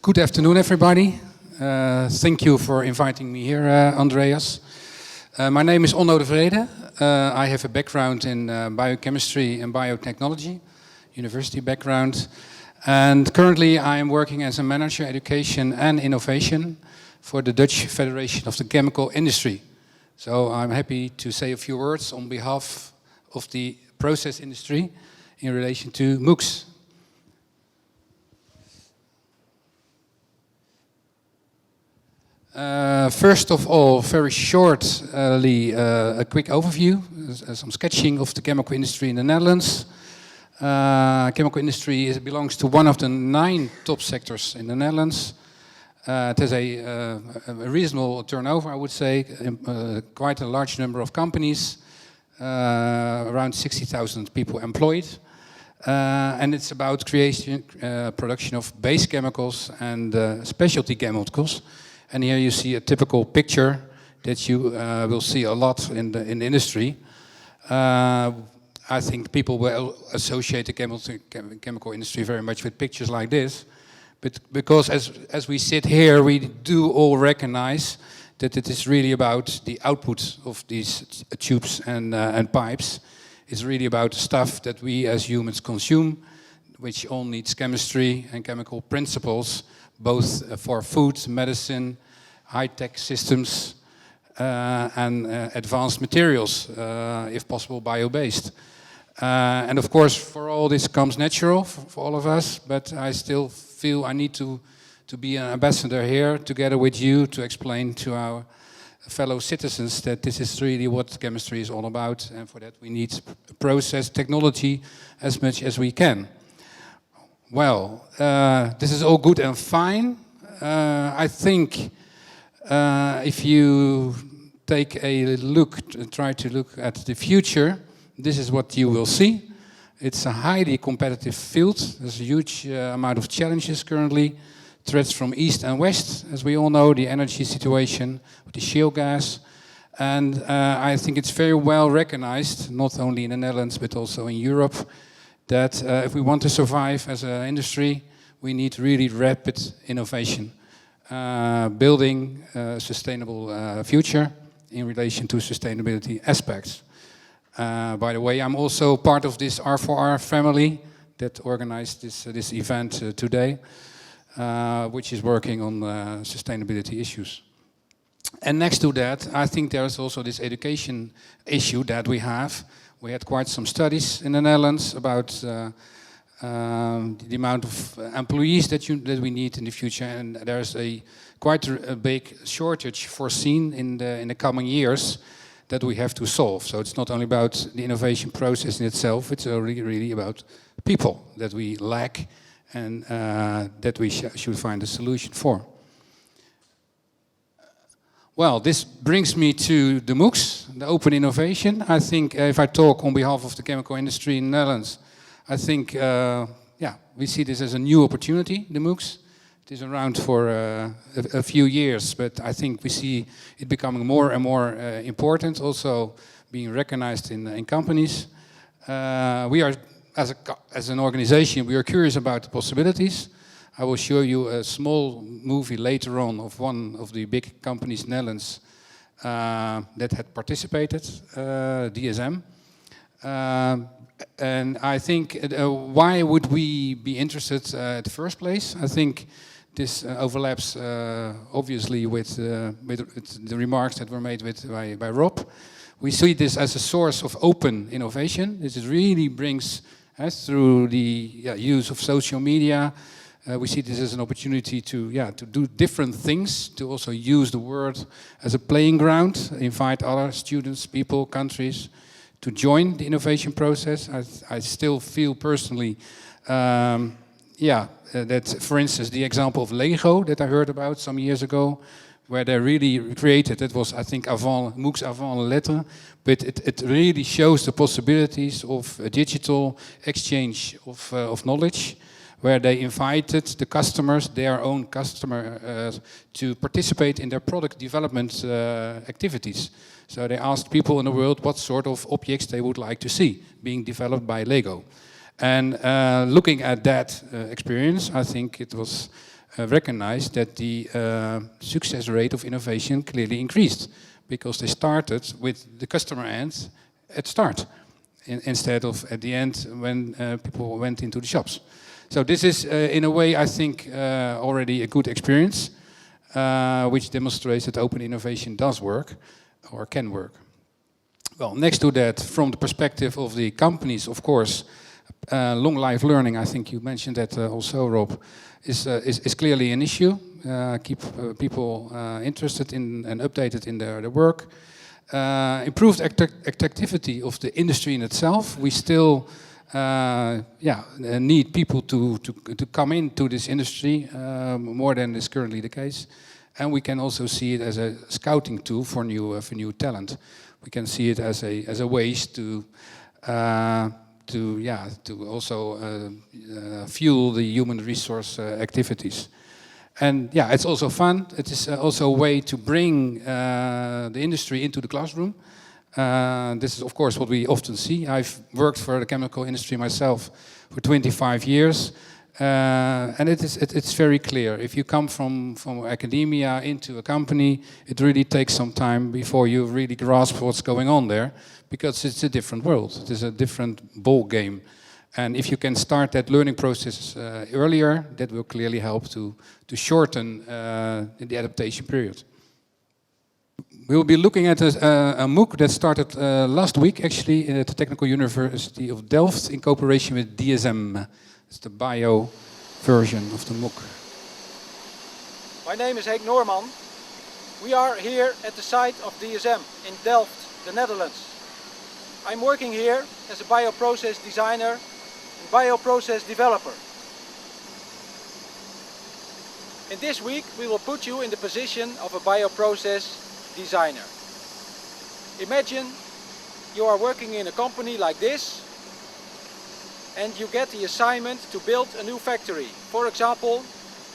Good afternoon, everybody. Thank you for inviting me here, Andreas. My name is Onno de Vreede. I have a background in biochemistry and biotechnology, university background. And currently I am working as a manager, education and innovation for the Dutch Federation of the Chemical Industry. So I'm happy to say a few words on behalf of the process industry in relation to MOOCs. First of all, very shortly, a quick overview, some sketching of the chemical industry in the Netherlands. Chemical industry belongs to one of the 9 top sectors in the Netherlands. It has a reasonable turnover, I would say, quite a large number of companies, around 60,000 people employed. And it's about creation, production of base chemicals and specialty chemicals. And here you see a typical picture that you will see a lot in the industry. I think people will associate the chemical industry very much with pictures like this. But because as we sit here, we do all recognize that it is really about the output of these tubes and pipes. It's really about the stuff that we as humans consume, which all needs chemistry and chemical principles, both for food, medicine, high-tech systems, and advanced materials, if possible bio-based. And of course, for all this comes natural for all of us, but I still feel I need to be an ambassador here together with you to explain to our fellow citizens that this is really what chemistry is all about, and for that we need process technology as much as we can. Well, this is all good and fine. I think if you take a look, try to look at the future, this is what you will see. It's a highly competitive field. There's a huge amount of challenges currently. Threats from east and west, as we all know, the energy situation, the shale gas. And I think it's very well recognized, not only in the Netherlands, but also in Europe, that if we want to survive as an industry, we need really rapid innovation. Building a sustainable future in relation to sustainability aspects. By the way, I'm also part of this R4R family that organized this event today, which is working on sustainability issues. And next to that, I think there's also this education issue that we have. We had quite some studies in the Netherlands about the amount of employees that we need in the future, and there's quite a big shortage foreseen in the coming years that we have to solve. So it's not only about the innovation process in itself, it's really about people that we lack and that we should find a solution for. Well, this brings me to the MOOCs, the open innovation. I think if I talk on behalf of the chemical industry in the Netherlands, I think, we see this as a new opportunity, the MOOCs. It is around for a few years, but I think we see it becoming more and more important, also being recognized in companies. We are, as an organization, we are curious about the possibilities. I will show you a small movie later on of one of the big companies in the Netherlands that had participated, DSM. And I think, why would we be interested at the first place? I think this overlaps obviously with the remarks that were made by Rob. We see this as a source of open innovation. This really brings us through the use of social media. We see this as an opportunity to do different things, to also use the world as a playing ground, invite other students, people, countries to join the innovation process. I still feel personally, that, for instance, the example of Lego that I heard about some years ago, where they really created, it was, I think, MOOCs avant la lettre, but it really shows the possibilities of a digital exchange of knowledge, where they invited the customers, their own customer, to participate in their product development activities. So they asked people in the world what sort of objects they would like to see being developed by Lego. And looking at that experience, I think it was recognized that the success rate of innovation clearly increased, because they started with the customer end at start, instead of at the end when people went into the shops. So this is, in a way, I think, already a good experience, which demonstrates that open innovation does work, or can work. Well, next to that, from the perspective of the companies, of course, long life learning, I think you mentioned that also, Rob, is clearly an issue. Keep people interested in and updated in their work. Improved activity of the industry in itself. We still need people to come into this industry more than is currently the case. And we can also see it as a scouting tool for new talent. We can see it as a ways to also fuel the human resource activities. And yeah, it's also fun. It is also a way to bring the industry into the classroom. This is, of course, what we often see. I've worked for the chemical industry myself for 25 years. And it's very clear. If you come from academia into a company, it really takes some time before you really grasp what's going on there, because it's a different world. It is a different ball game. And if you can start that learning process earlier, that will clearly help to shorten the adaptation period. We will be looking at a MOOC that started last week, actually, at the Technical University of Delft in cooperation with DSM. It's the bio version of the MOOC. My name is Henk Noorman. We are here at the site of DSM in Delft, the Netherlands. I'm working here as a bioprocess designer and bioprocess developer. In this week we will put you in the position of a bioprocess designer. Imagine you are working in a company like this, and you get the assignment to build a new factory, for example,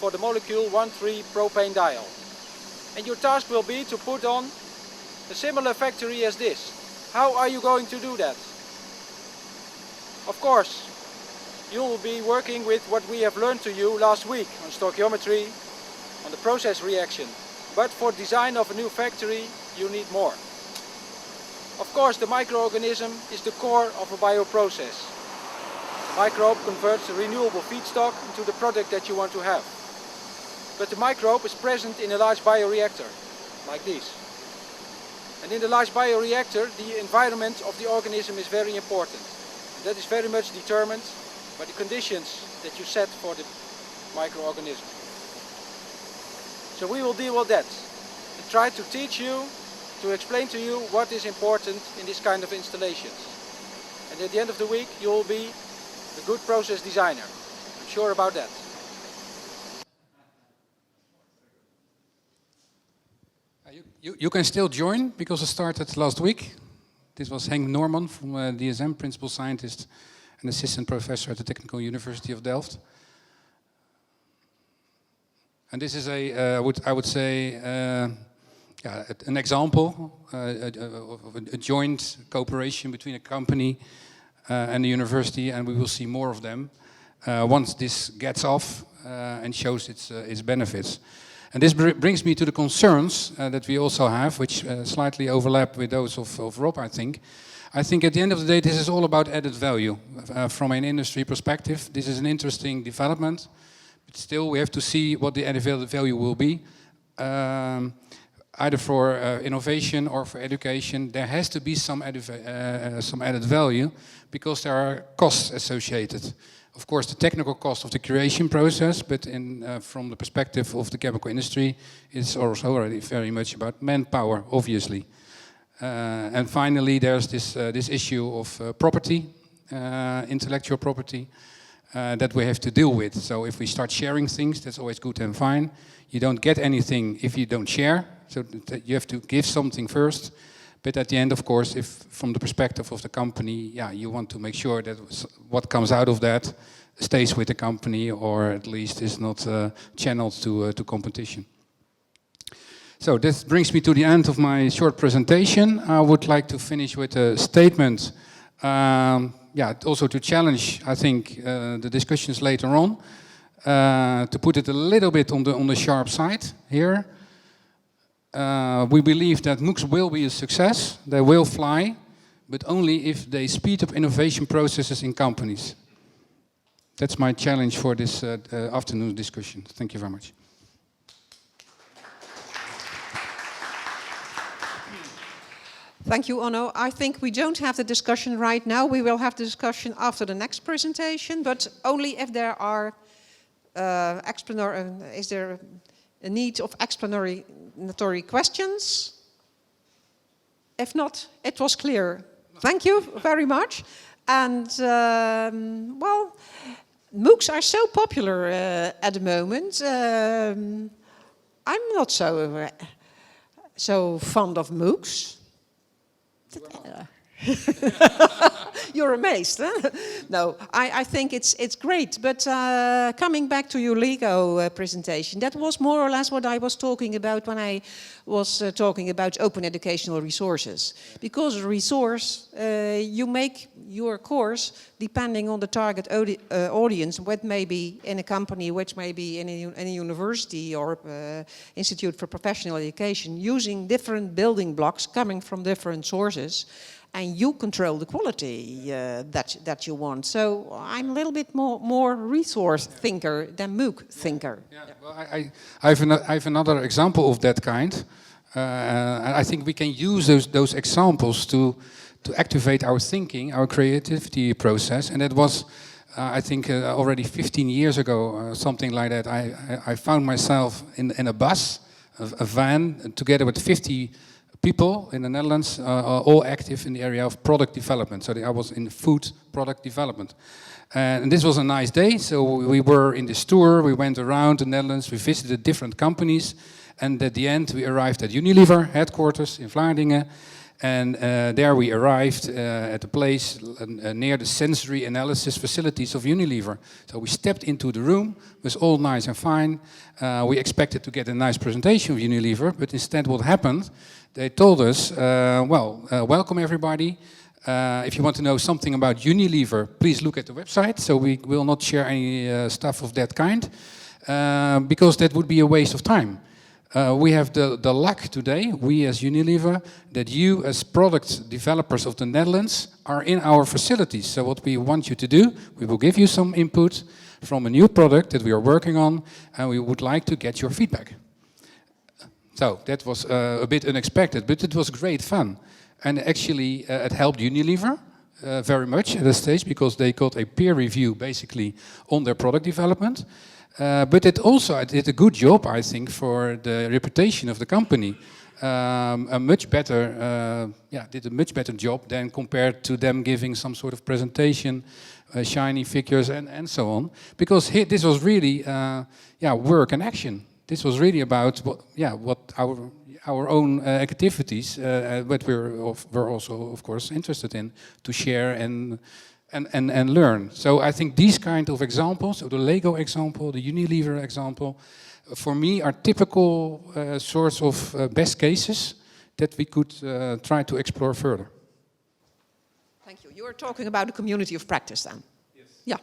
for the molecule 1,3-propanediol. And your task will be to put on a similar factory as this. How are you going to do that? Of course, you will be working with what we have learned to you last week on stoichiometry, on the process reaction. But for design of a new factory, you need more. Of course, the microorganism is the core of a bioprocess. The microbe converts the renewable feedstock into the product that you want to have. But the microbe is present in a large bioreactor, like this. And in the large bioreactor, the environment of the organism is very important. And that is very much determined by the conditions that you set for the microorganism. So we will deal with that and try to teach you, to explain to you what is important in this kind of installations. And at the end of the week, you will be a good process designer. I'm sure about that. You can still join, because it started last week. This was Henk Noorman from DSM, principal scientist and assistant professor at the Technical University of Delft. And this is I would say, an example of a joint cooperation between a company and the university, and we will see more of them once this gets off and shows its benefits. And this brings me to the concerns that we also have, which slightly overlap with those of Rob, I think. I think at the end of the day, this is all about added value. From an industry perspective, this is an interesting development, but still we have to see what the added value will be. Either for innovation or for education, there has to be some added value, because there are costs associated. Of course, the technical cost of the creation process, but from the perspective of the chemical industry, it's also already very much about manpower, obviously. And finally, there's this issue of property, intellectual property, that we have to deal with. So if we start sharing things, that's always good and fine. You don't get anything if you don't share, so you have to give something first. But at the end, of course, if from the perspective of the company, you want to make sure that what comes out of that stays with the company, or at least is not channeled to competition. So this brings me to the end of my short presentation. I would like to finish with a statement, also to challenge, I think, the discussions later on. To put it a little bit on the sharp side here, we believe that MOOCs will be a success, they will fly, but only if they speed up innovation processes in companies. That's my challenge for this afternoon's discussion. Thank you very much. Thank you, Onno. I think we don't have the discussion right now. We will have the discussion after the next presentation, but only if there are is there a need of explanatory questions? If not, it was clear. Thank you very much. And well, MOOCs are so popular at the moment. I'm not so fond of MOOCs. You're amazed, huh? No, I think it's great. But coming back to your LEGO presentation, that was more or less what I was talking about when I was talking about open educational resources. Because a resource, you make your course depending on the target audience, what may be in a company, which may be in a university or institute for professional education, using different building blocks coming from different sources. And you control the quality that you want. So I'm a little bit more resource thinker than MOOC thinker. Yeah. Well, I have another example of that kind. And I think we can use those examples to activate our thinking, our creativity process. And that was, I think, already 15 years ago, something like that. I found myself in a bus, a van, together with 50 people in the Netherlands, all active in the area of product development. So I was in food product development. And this was a nice day, so we were in this tour, we went around the Netherlands, we visited different companies, and at the end we arrived at Unilever headquarters in Vlaardingen, and there we arrived at a place near the sensory analysis facilities of Unilever. So we stepped into the room, it was all nice and fine. We expected to get a nice presentation of Unilever, but instead what happened, they told us, welcome everybody. If you want to know something about Unilever, please look at the website. So we will not share any stuff of that kind, because that would be a waste of time. We have the luck today, we as Unilever, that you as product developers of the Netherlands are in our facilities. So what we want you to do, we will give you some input from a new product that we are working on, and we would like to get your feedback. So that was a bit unexpected, but it was great fun. And actually it helped Unilever very much at that stage, because they got a peer review basically on their product development. But it also did a good job, I think, for the reputation of the company. Did a much better job than compared to them giving some sort of presentation, shiny figures and so on. Because this was really work and action. This was really about what our own activities, but we're also, of course, interested in to share and learn. So I think these kind of examples, so the Lego example, the Unilever example, for me are typical sorts of best cases that we could try to explore further. Thank you. You are talking about a community of practice then? Yes. Yeah.